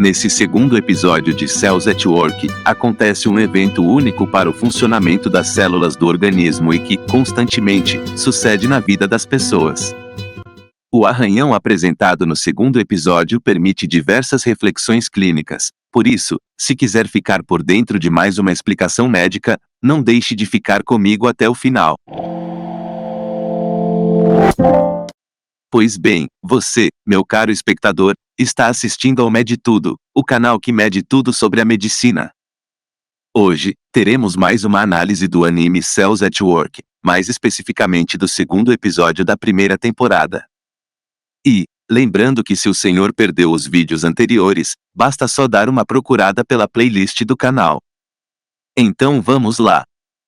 Nesse segundo episódio de Cells at Work, acontece um evento único para o funcionamento das células do organismo e que, constantemente, sucede na vida das pessoas. O arranhão apresentado no segundo episódio permite diversas reflexões clínicas. Por isso, se quiser ficar por dentro de mais uma explicação médica, não deixe de ficar comigo até o final. Pois bem, você, meu caro espectador, está assistindo ao Mede Tudo, o canal que mede tudo sobre a medicina. Hoje, teremos mais uma análise do anime Cells at Work, mais especificamente do segundo episódio da primeira temporada. E, lembrando que se o senhor perdeu os vídeos anteriores, basta só dar uma procurada pela playlist do canal. Então vamos lá!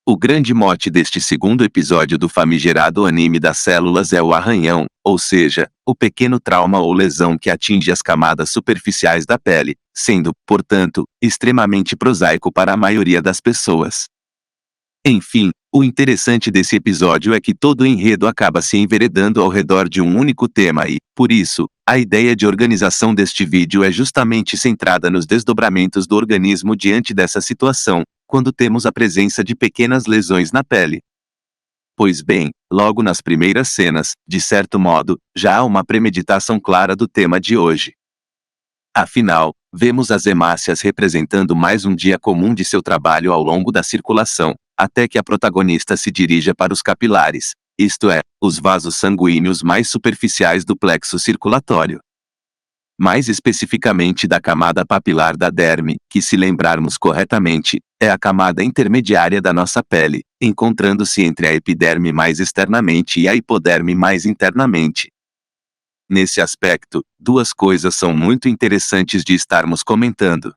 O grande mote deste segundo episódio do famigerado anime das células é o arranhão, ou seja, o pequeno trauma ou lesão que atinge as camadas superficiais da pele, sendo, portanto, extremamente prosaico para a maioria das pessoas. Enfim, o interessante desse episódio é que todo o enredo acaba se enveredando ao redor de um único tema e, por isso, a ideia de organização deste vídeo é justamente centrada nos desdobramentos do organismo diante dessa situação, quando temos a presença de pequenas lesões na pele. Pois bem, logo nas primeiras cenas, de certo modo, já há uma premeditação clara do tema de hoje. Afinal, vemos as hemácias representando mais um dia comum de seu trabalho ao longo da circulação, até que a protagonista se dirija para os capilares, isto é, os vasos sanguíneos mais superficiais do plexo circulatório. Mais especificamente da camada papilar da derme, que, se lembrarmos corretamente, é a camada intermediária da nossa pele, encontrando-se entre a epiderme mais externamente e a hipoderme mais internamente. Nesse aspecto, duas coisas são muito interessantes de estarmos comentando.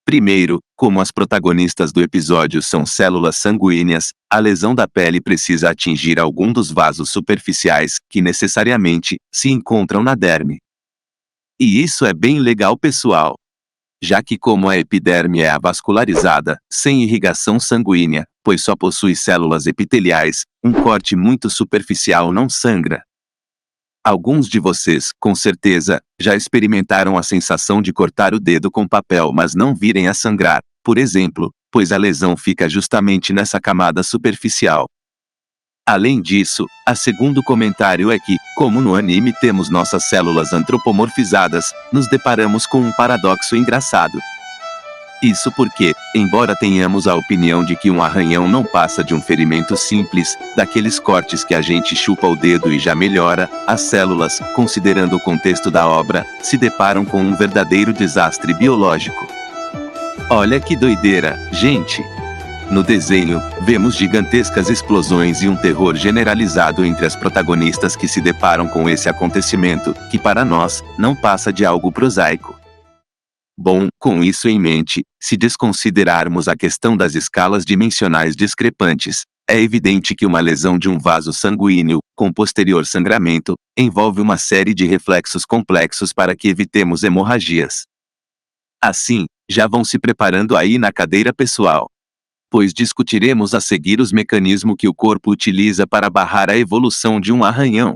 Primeiro, como as protagonistas do episódio são células sanguíneas, a lesão da pele precisa atingir algum dos vasos superficiais, que necessariamente se encontram na derme. E isso é bem legal, pessoal. Já que como a epiderme é avascularizada, sem irrigação sanguínea, pois só possui células epiteliais, um corte muito superficial não sangra. Alguns de vocês, com certeza, já experimentaram a sensação de cortar o dedo com papel mas não virem a sangrar, por exemplo, pois a lesão fica justamente nessa camada superficial. Além disso, a segundo comentário é que, como no anime temos nossas células antropomorfizadas, nos deparamos com um paradoxo engraçado. Isso porque, embora tenhamos a opinião de que um arranhão não passa de um ferimento simples, daqueles cortes que a gente chupa o dedo e já melhora, as células, considerando o contexto da obra, se deparam com um verdadeiro desastre biológico. Olha que doideira, gente! No desenho, vemos gigantescas explosões e um terror generalizado entre as protagonistas que se deparam com esse acontecimento, que para nós, não passa de algo prosaico. Bom, com isso em mente, se desconsiderarmos a questão das escalas dimensionais discrepantes, é evidente que uma lesão de um vaso sanguíneo, com posterior sangramento, envolve uma série de reflexos complexos para que evitemos hemorragias. Assim, já vão se preparando aí na cadeira, pessoal. Pois discutiremos a seguir os mecanismos que o corpo utiliza para barrar a evolução de um arranhão.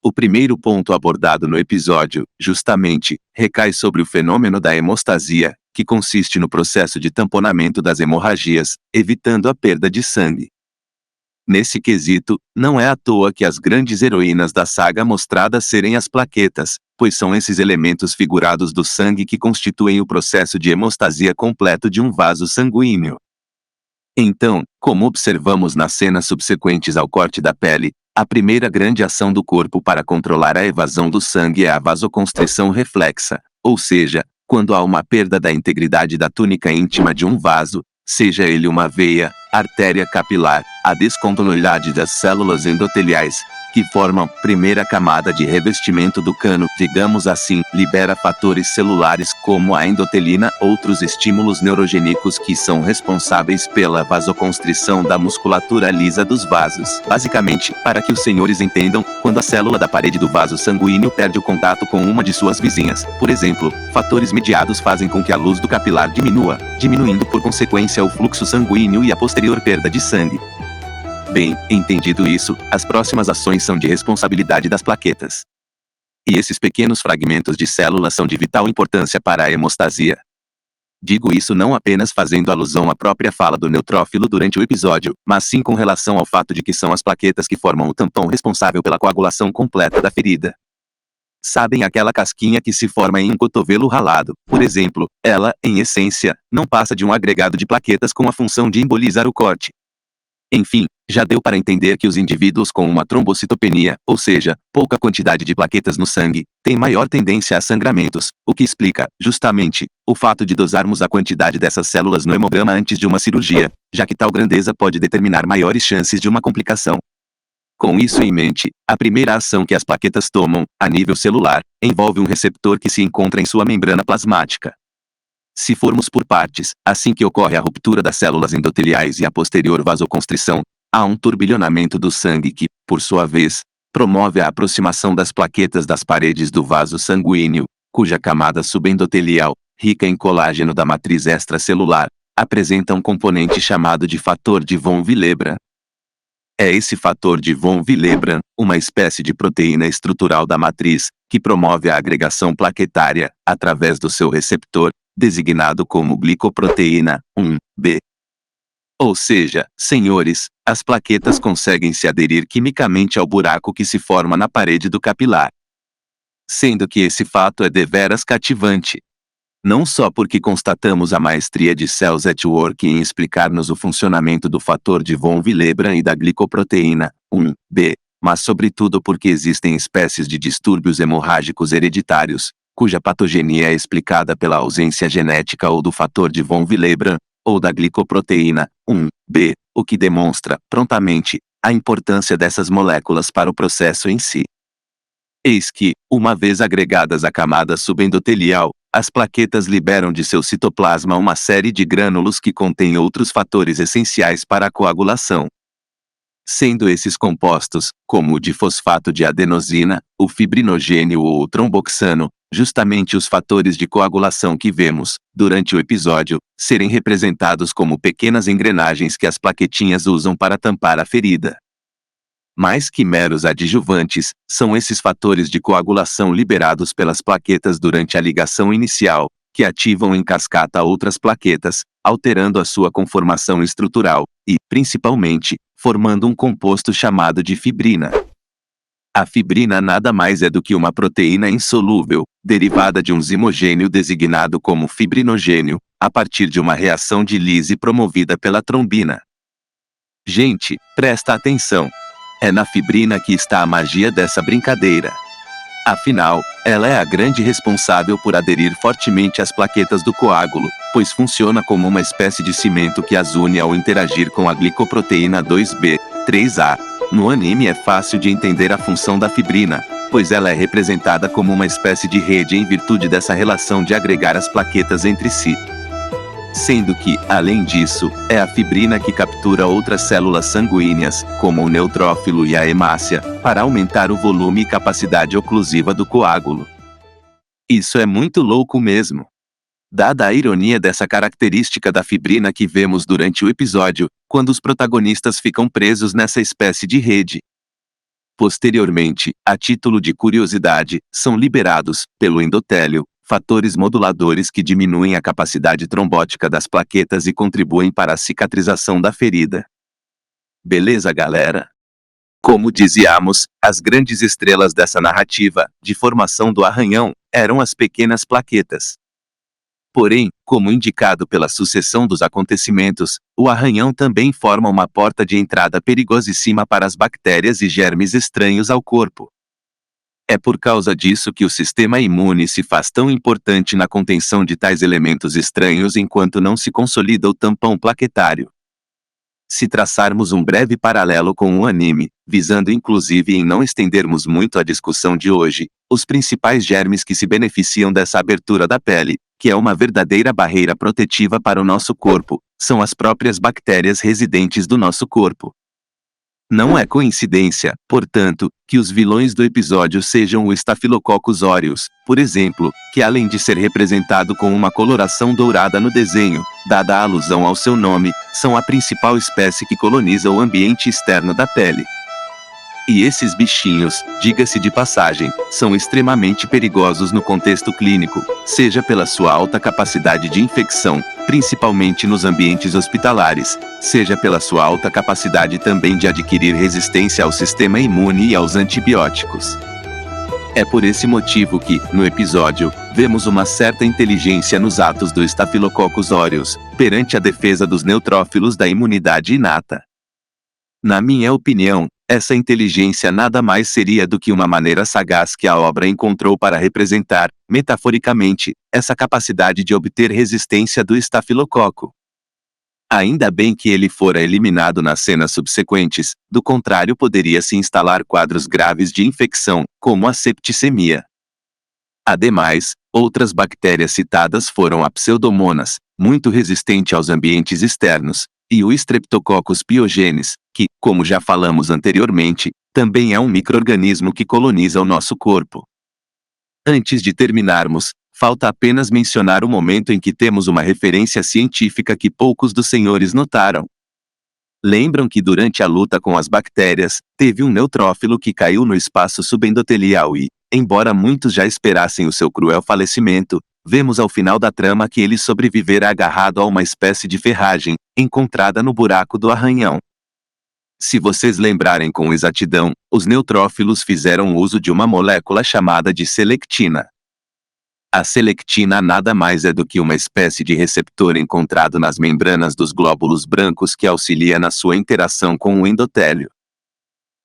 O primeiro ponto abordado no episódio, justamente, recai sobre o fenômeno da hemostasia, que consiste no processo de tamponamento das hemorragias, evitando a perda de sangue. Nesse quesito, não é à toa que as grandes heroínas da saga mostradas serem as plaquetas, pois são esses elementos figurados do sangue que constituem o processo de hemostasia completo de um vaso sanguíneo. Então, como observamos nas cenas subsequentes ao corte da pele, a primeira grande ação do corpo para controlar a evasão do sangue é a vasoconstrição reflexa, ou seja, quando há uma perda da integridade da túnica íntima de um vaso, seja ele uma veia, artéria capilar, a descontinuidade das células endoteliais, que formam a primeira camada de revestimento do cano, digamos assim, libera fatores celulares como a endotelina, outros estímulos neurogênicos que são responsáveis pela vasoconstrição da musculatura lisa dos vasos. Basicamente, para que os senhores entendam, quando a célula da parede do vaso sanguíneo perde o contato com uma de suas vizinhas, por exemplo, fatores mediados fazem com que a luz do capilar diminua, diminuindo por consequência o fluxo sanguíneo e a posterior perda de sangue. Bem, entendido isso, as próximas ações são de responsabilidade das plaquetas. E esses pequenos fragmentos de célula são de vital importância para a hemostasia. Digo isso não apenas fazendo alusão à própria fala do neutrófilo durante o episódio, mas sim com relação ao fato de que são as plaquetas que formam o tampão responsável pela coagulação completa da ferida. Sabem aquela casquinha que se forma em um cotovelo ralado, por exemplo? Ela, em essência, não passa de um agregado de plaquetas com a função de embolizar o corte. Enfim, já deu para entender que os indivíduos com uma trombocitopenia, ou seja, pouca quantidade de plaquetas no sangue, têm maior tendência a sangramentos, o que explica, justamente, o fato de dosarmos a quantidade dessas células no hemograma antes de uma cirurgia, já que tal grandeza pode determinar maiores chances de uma complicação. Com isso em mente, a primeira ação que as plaquetas tomam, a nível celular, envolve um receptor que se encontra em sua membrana plasmática. Se formos por partes, assim que ocorre a ruptura das células endoteliais e a posterior vasoconstrição, há um turbilhonamento do sangue que, por sua vez, promove a aproximação das plaquetas das paredes do vaso sanguíneo, cuja camada subendotelial, rica em colágeno da matriz extracelular, apresenta um componente chamado de fator de von Willebrand. É esse fator de von Willebrand, uma espécie de proteína estrutural da matriz, que promove a agregação plaquetária, através do seu receptor, designado como glicoproteína 1b. Ou seja, senhores, as plaquetas conseguem se aderir quimicamente ao buraco que se forma na parede do capilar. Sendo que esse fato é deveras cativante. Não só porque constatamos a maestria de Cells at Work em explicar-nos o funcionamento do fator de von Willebrand e da glicoproteína 1b, mas sobretudo porque existem espécies de distúrbios hemorrágicos hereditários, cuja patogenia é explicada pela ausência genética ou do fator de von Willebrand, ou da glicoproteína 1b, o que demonstra, prontamente, a importância dessas moléculas para o processo em si. Eis que, uma vez agregadas à camada subendotelial, as plaquetas liberam de seu citoplasma uma série de grânulos que contêm outros fatores essenciais para a coagulação. Sendo esses compostos, como o difosfato de adenosina, o fibrinogênio ou o tromboxano, justamente os fatores de coagulação que vemos, durante o episódio, serem representados como pequenas engrenagens que as plaquetinhas usam para tampar a ferida. Mais que meros adjuvantes, são esses fatores de coagulação liberados pelas plaquetas durante a ligação inicial, que ativam em cascata outras plaquetas, alterando a sua conformação estrutural, e, principalmente, formando um composto chamado de fibrina. A fibrina nada mais é do que uma proteína insolúvel, derivada de um zimogênio designado como fibrinogênio, a partir de uma reação de lise promovida pela trombina. Gente, presta atenção! É na fibrina que está a magia dessa brincadeira. Afinal, ela é a grande responsável por aderir fortemente às plaquetas do coágulo, pois funciona como uma espécie de cimento que as une ao interagir com a glicoproteína 2b, 3a. No anime é fácil de entender a função da fibrina, pois ela é representada como uma espécie de rede em virtude dessa relação de agregar as plaquetas entre si. Sendo que, além disso, é a fibrina que captura outras células sanguíneas, como o neutrófilo e a hemácia, para aumentar o volume e capacidade oclusiva do coágulo. Isso é muito louco mesmo. Dada a ironia dessa característica da fibrina que vemos durante o episódio, quando os protagonistas ficam presos nessa espécie de rede. Posteriormente, a título de curiosidade, são liberados, pelo endotélio, fatores moduladores que diminuem a capacidade trombótica das plaquetas e contribuem para a cicatrização da ferida. Beleza, galera? Como dizíamos, as grandes estrelas dessa narrativa, de formação do arranhão, eram as pequenas plaquetas. Porém, como indicado pela sucessão dos acontecimentos, o arranhão também forma uma porta de entrada perigosíssima para as bactérias e germes estranhos ao corpo. É por causa disso que o sistema imune se faz tão importante na contenção de tais elementos estranhos enquanto não se consolida o tampão plaquetário. Se traçarmos um breve paralelo com o anime, visando inclusive em não estendermos muito a discussão de hoje, os principais germes que se beneficiam dessa abertura da pele, que é uma verdadeira barreira protetiva para o nosso corpo, são as próprias bactérias residentes do nosso corpo. Não é coincidência, portanto, que os vilões do episódio sejam o Staphylococcus aureus, por exemplo, que além de ser representado com uma coloração dourada no desenho, dada a alusão ao seu nome, são a principal espécie que coloniza o ambiente externo da pele. E esses bichinhos, diga-se de passagem, são extremamente perigosos no contexto clínico, seja pela sua alta capacidade de infecção, principalmente nos ambientes hospitalares, seja pela sua alta capacidade também de adquirir resistência ao sistema imune e aos antibióticos. É por esse motivo que, no episódio, vemos uma certa inteligência nos atos do Staphylococcus aureus, perante a defesa dos neutrófilos da imunidade inata. Na minha opinião, essa inteligência nada mais seria do que uma maneira sagaz que a obra encontrou para representar, metaforicamente, essa capacidade de obter resistência do estafilococo. Ainda bem que ele fora eliminado nas cenas subsequentes, do contrário poderia se instalar quadros graves de infecção, como a septicemia. Ademais, outras bactérias citadas foram a Pseudomonas, muito resistente aos ambientes externos, e o Streptococcus pyogenes, que, como já falamos anteriormente, também é um micro-organismo que coloniza o nosso corpo. Antes de terminarmos, falta apenas mencionar o momento em que temos uma referência científica que poucos dos senhores notaram. Lembram que durante a luta com as bactérias, teve um neutrófilo que caiu no espaço subendotelial e, embora muitos já esperassem o seu cruel falecimento, vemos ao final da trama que ele sobrevivera agarrado a uma espécie de ferragem, encontrada no buraco do arranhão. Se vocês lembrarem com exatidão, os neutrófilos fizeram uso de uma molécula chamada de selectina. A selectina nada mais é do que uma espécie de receptor encontrado nas membranas dos glóbulos brancos que auxilia na sua interação com o endotélio.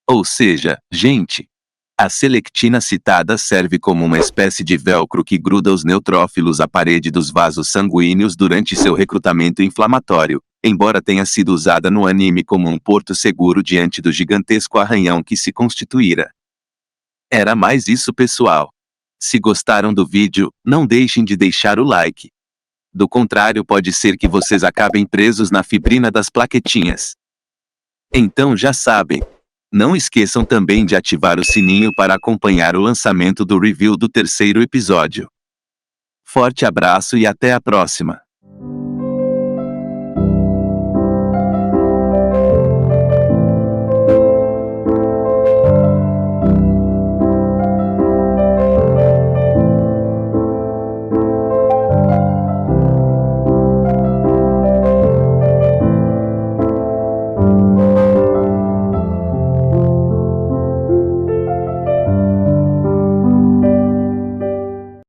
Ou seja, gente, a selectina citada serve como uma espécie de velcro que gruda os neutrófilos à parede dos vasos sanguíneos durante seu recrutamento inflamatório, embora tenha sido usada no anime como um porto seguro diante do gigantesco arranhão que se constituíra. Era mais isso, pessoal. Se gostaram do vídeo, não deixem de deixar o like. Do contrário, pode ser que vocês acabem presos na fibrina das plaquetinhas. Então já sabem. Não esqueçam também de ativar o sininho para acompanhar o lançamento do review do terceiro episódio. Forte abraço e até a próxima!